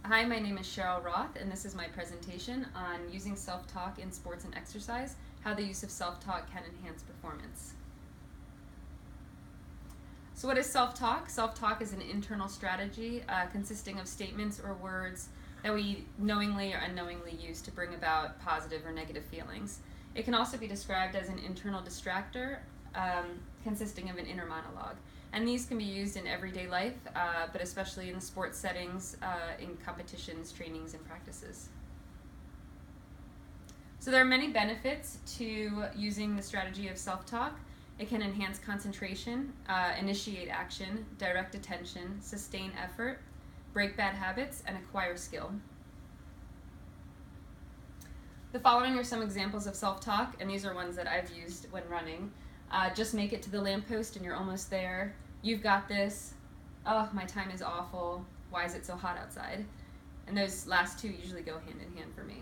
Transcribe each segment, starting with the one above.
Hi, my name is Cheryl Roth, and this is my presentation on using self-talk in sports and exercise, how the use of self-talk can enhance performance. So what is self-talk? Self-talk is an internal strategy consisting of statements or words that we knowingly or unknowingly use to bring about positive or negative feelings. It can also be described as an internal distractor consisting of an inner monologue. And these can be used in everyday life, but especially in sports settings, in competitions, trainings, and practices. So there are many benefits to using the strategy of self-talk. It can enhance concentration, initiate action, direct attention, sustain effort, break bad habits, and acquire skill. The following are some examples of self-talk, and these are ones that I've used when running. Just make it to the lamppost and you're almost there. You've got this. Oh, my time is awful. Why is it so hot outside? And those last two usually go hand in hand for me.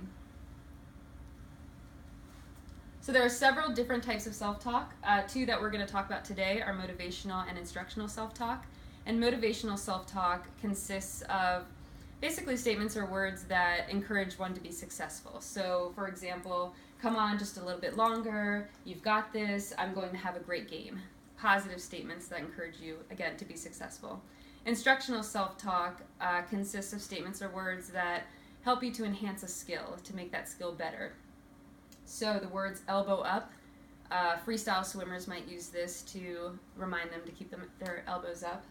So there are several different types of self-talk. Two that we're going to talk about today are motivational and instructional self-talk. And motivational self-talk consists of basically statements or words that encourage one to be successful. So, for example, come on just a little bit longer, you've got this, I'm going to have a great game. Positive statements that encourage you, again, to be successful. Instructional self-talk consists of statements or words that help you to enhance a skill, to make that skill better. So the words elbow up, freestyle swimmers might use this to remind them to keep their elbows up.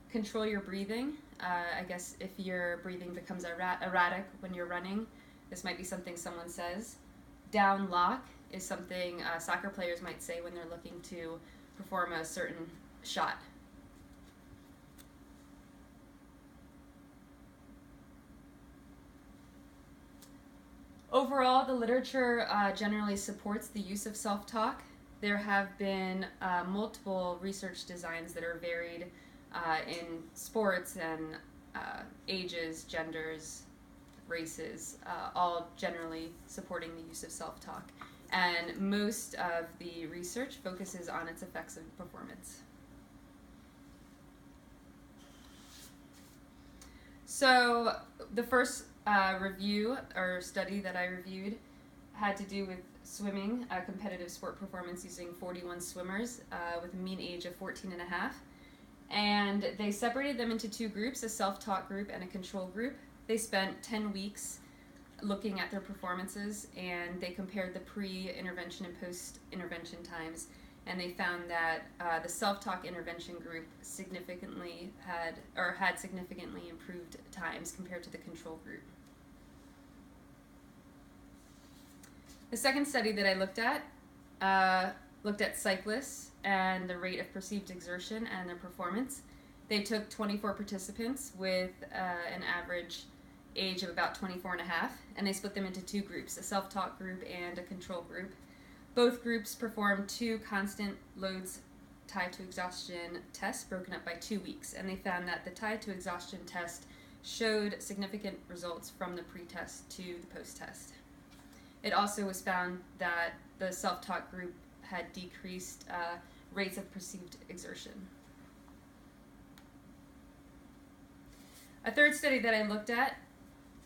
Control your breathing. I guess if your breathing becomes erratic when you're running, this might be something someone says. Down lock is something soccer players might say when they're looking to perform a certain shot. Overall, the literature generally supports the use of self-talk. There have been multiple research designs that are varied in sports and ages, genders, races, all generally supporting the use of self-talk. And most of the research focuses on its effects on performance. So the first review or study that I reviewed had to do with swimming, competitive sport performance using 41 swimmers with a mean age of 14 and a half. And they separated them into two groups, a self-talk group and a control group. They spent 10 weeks looking at their performances, and they compared the pre-intervention and post-intervention times, and they found that the self-talk intervention group had significantly improved times compared to the control group. The second study that I looked at cyclists and the rate of perceived exertion and their performance. They took 24 participants with an average age of about 24 and a half, and they split them into two groups, a self-talk group and a control group. Both groups performed two constant loads tied to exhaustion tests broken up by 2 weeks, and they found that the tied to exhaustion test showed significant results from the pre-test to the post-test. It also was found that the self-talk group had decreased rates of perceived exertion. A third study that I looked at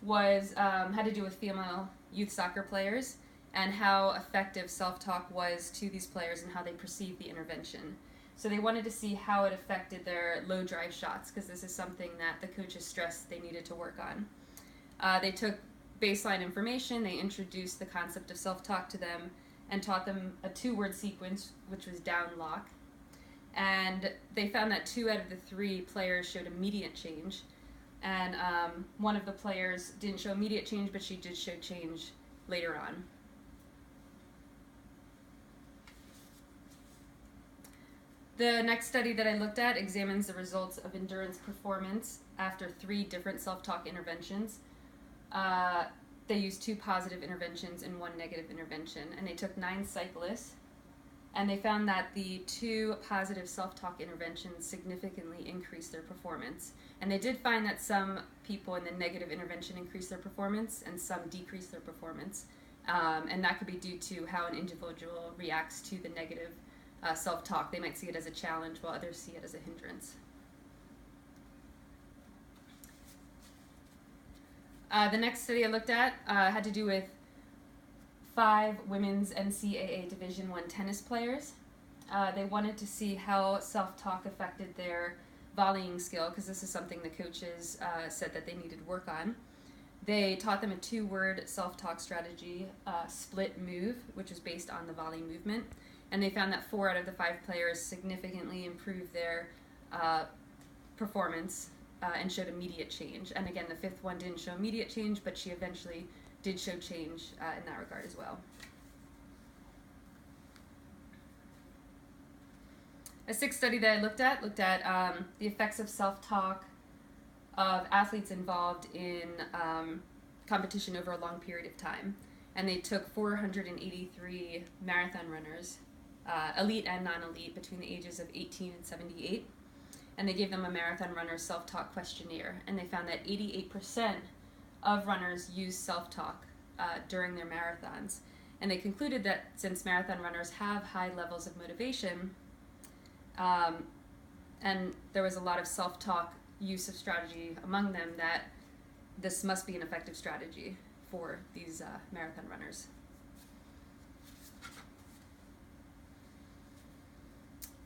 was had to do with female youth soccer players and how effective self-talk was to these players and how they perceived the intervention. So they wanted to see how it affected their low drive shots, because this is something that the coaches stressed they needed to work on. They took baseline information, they introduced the concept of self-talk to them, and taught them a 2-word sequence, which was down lock. And they found that 2 out of the 3 players showed immediate change. And one of the players didn't show immediate change, but she did show change later on. The next study that I looked at examines the results of endurance performance after 3 different self-talk interventions. They used 2 positive interventions and 1 negative intervention, and they took 9 cyclists, and they found that the 2 positive self-talk interventions significantly increased their performance. And they did find that some people in the negative intervention increased their performance and some decreased their performance, and that could be due to how an individual reacts to the negative self-talk. They might see it as a challenge while others see it as a hindrance. The next study I looked at had to do with 5 women's NCAA Division I tennis players. They wanted to see how self-talk affected their volleying skill, because this is something the coaches said that they needed work on. They taught them a 2-word self-talk strategy, split move, which was based on the volley movement. And they found that 4 out of the 5 players significantly improved their performance and showed immediate change. And again, the 5th one didn't show immediate change, but she eventually did show change in that regard as well. A 6th study that I looked at the effects of self-talk of athletes involved in competition over a long period of time. And they took 483 marathon runners, elite and non-elite, between the ages of 18 and 78. And they gave them a marathon runner self-talk questionnaire. And they found that 88% of runners use self-talk during their marathons. And they concluded that since marathon runners have high levels of motivation, and there was a lot of self-talk use of strategy among them, that this must be an effective strategy for these marathon runners.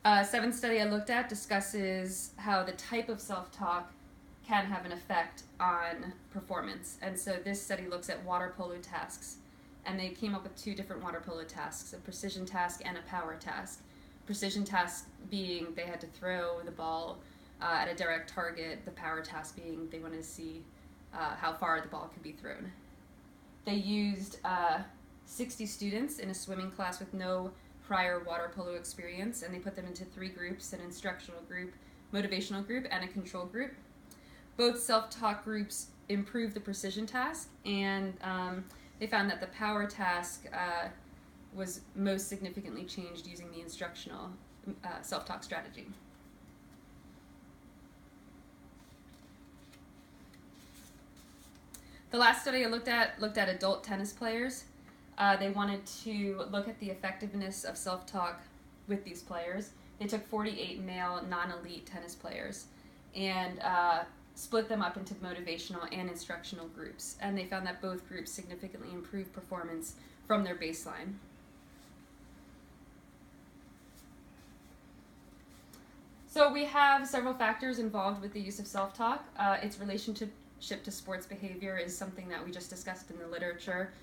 A 7th study I looked at discusses how the type of self-talk can have an effect on performance. And so this study looks at water polo tasks. And they came up with 2 different water polo tasks, a precision task and a power task. Precision task being they had to throw the ball at a direct target, the power task being they wanted to see how far the ball could be thrown. They used 60 students in a swimming class with no prior water polo experience, and they put them into 3 groups, an instructional group, motivational group, and a control group. Both self-talk groups improved the precision task, and they found that the power task was most significantly changed using the instructional self-talk strategy. The last study I looked at adult tennis players. They wanted to look at the effectiveness of self-talk with these players. They took 48 male non-elite tennis players and split them up into motivational and instructional groups. And they found that both groups significantly improved performance from their baseline. So we have several factors involved with the use of self-talk. Its relationship to sports behavior is something that we just discussed in the literature.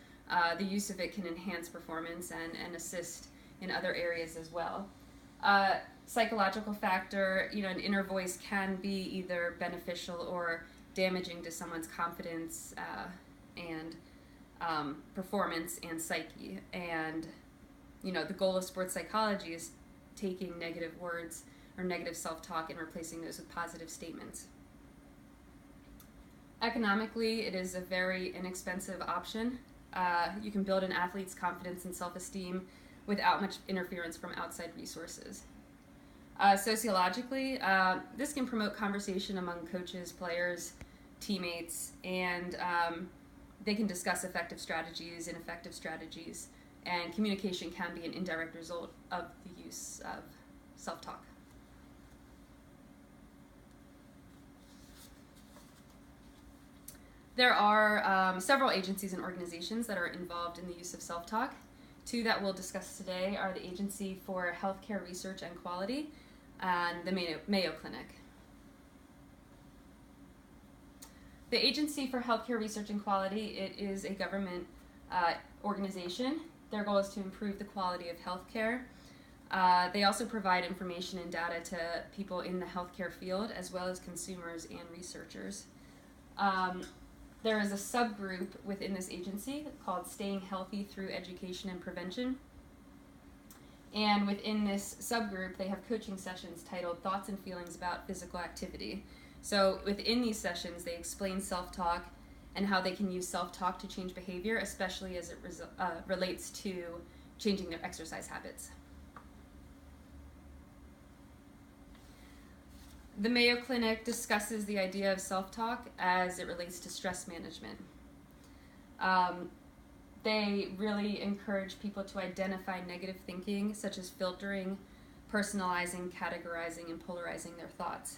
The use of it can enhance performance and assist in other areas as well. Psychological factor, an inner voice can be either beneficial or damaging to someone's confidence and performance and psyche. And, the goal of sports psychology is taking negative words or negative self-talk and replacing those with positive statements. Economically, it is a very inexpensive option. You can build an athlete's confidence and self-esteem without much interference from outside resources. Sociologically, this can promote conversation among coaches, players, teammates, and they can discuss effective strategies, ineffective strategies, and communication can be an indirect result of the use of self-talk. There are several agencies and organizations that are involved in the use of self-talk. 2 that we'll discuss today are the Agency for Healthcare Research and Quality and the Mayo Clinic. The Agency for Healthcare Research and Quality, it is a government organization. Their goal is to improve the quality of healthcare. They also provide information and data to people in the healthcare field as well as consumers and researchers. There is a subgroup within this agency called Staying Healthy Through Education and Prevention. And within this subgroup, they have coaching sessions titled Thoughts and Feelings About Physical Activity. So within these sessions, they explain self-talk and how they can use self-talk to change behavior, especially as it relates to changing their exercise habits. The Mayo Clinic discusses the idea of self-talk as it relates to stress management. They really encourage people to identify negative thinking, such as filtering, personalizing, categorizing, and polarizing their thoughts.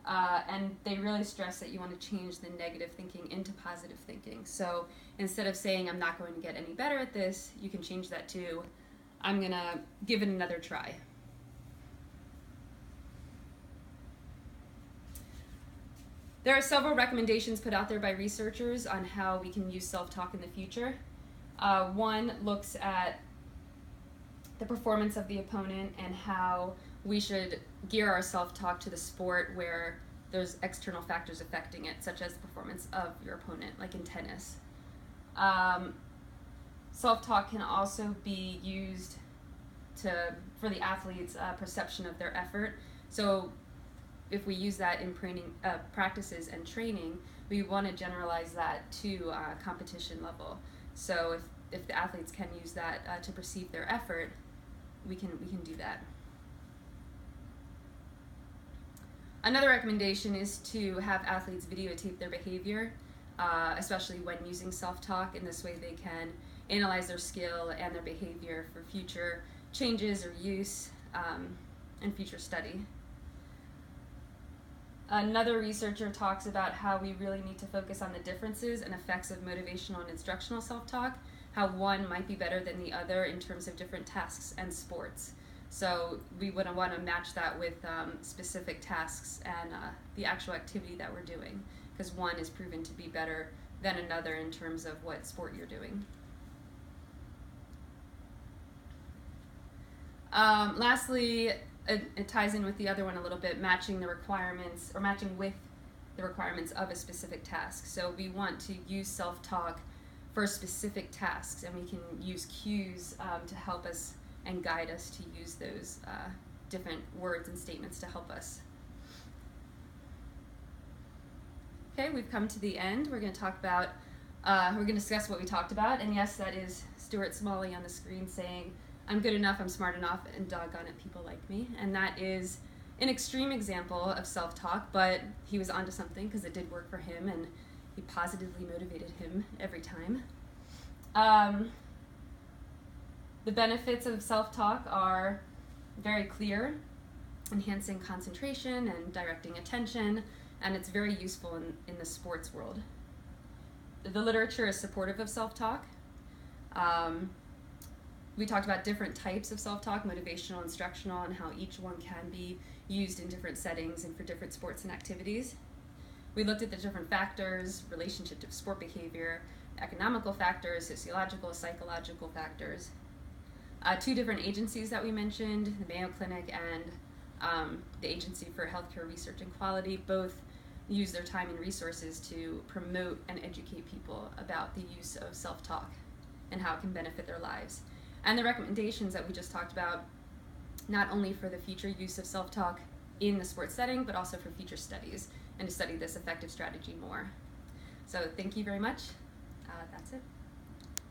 And they really stress that you want to change the negative thinking into positive thinking. So instead of saying, I'm not going to get any better at this, you can change that to, I'm going to give it another try. There are several recommendations put out there by researchers on how we can use self-talk in the future. One looks at the performance of the opponent and how we should gear our self-talk to the sport where there's external factors affecting it, such as the performance of your opponent, like in tennis. Self-talk can also be used for the athlete's perception of their effort. So if we use that in practices and training, we want to generalize that to competition level. So if the athletes can use that to perceive their effort, we can do that. Another recommendation is to have athletes videotape their behavior, especially when using self-talk. In this way they can analyze their skill and their behavior for future changes or use and future study. Another researcher talks about how we really need to focus on the differences and effects of motivational and instructional self-talk, how one might be better than the other in terms of different tasks and sports. So we would want to match that with specific tasks and the actual activity that we're doing, because one is proven to be better than another in terms of what sport you're doing. Lastly, it ties in with the other one a little bit, matching the requirements, or matching with the requirements of a specific task. So we want to use self-talk for specific tasks, and we can use cues to help us and guide us to use those different words and statements to help us. Okay, we've come to the end. We're going to talk about, we're going to discuss what we talked about, and yes, that is Stuart Smalley on the screen saying, I'm good enough, I'm smart enough, and doggone it, people like me. And that is an extreme example of self-talk, but he was onto something because it did work for him, and he positively motivated him every time. The benefits of self-talk are very clear, enhancing concentration and directing attention, and it's very useful in the sports world. The literature is supportive of self-talk. We talked about different types of self-talk, motivational, instructional, and how each one can be used in different settings and for different sports and activities. We looked at the different factors, relationship to sport behavior, economical factors, sociological, psychological factors. Two different agencies that we mentioned, the Mayo Clinic and the Agency for Healthcare Research and Quality, both use their time and resources to promote and educate people about the use of self-talk and how it can benefit their lives. And the recommendations that we just talked about, not only for the future use of self-talk in the sports setting, but also for future studies and to study this effective strategy more. So thank you very much. That's it.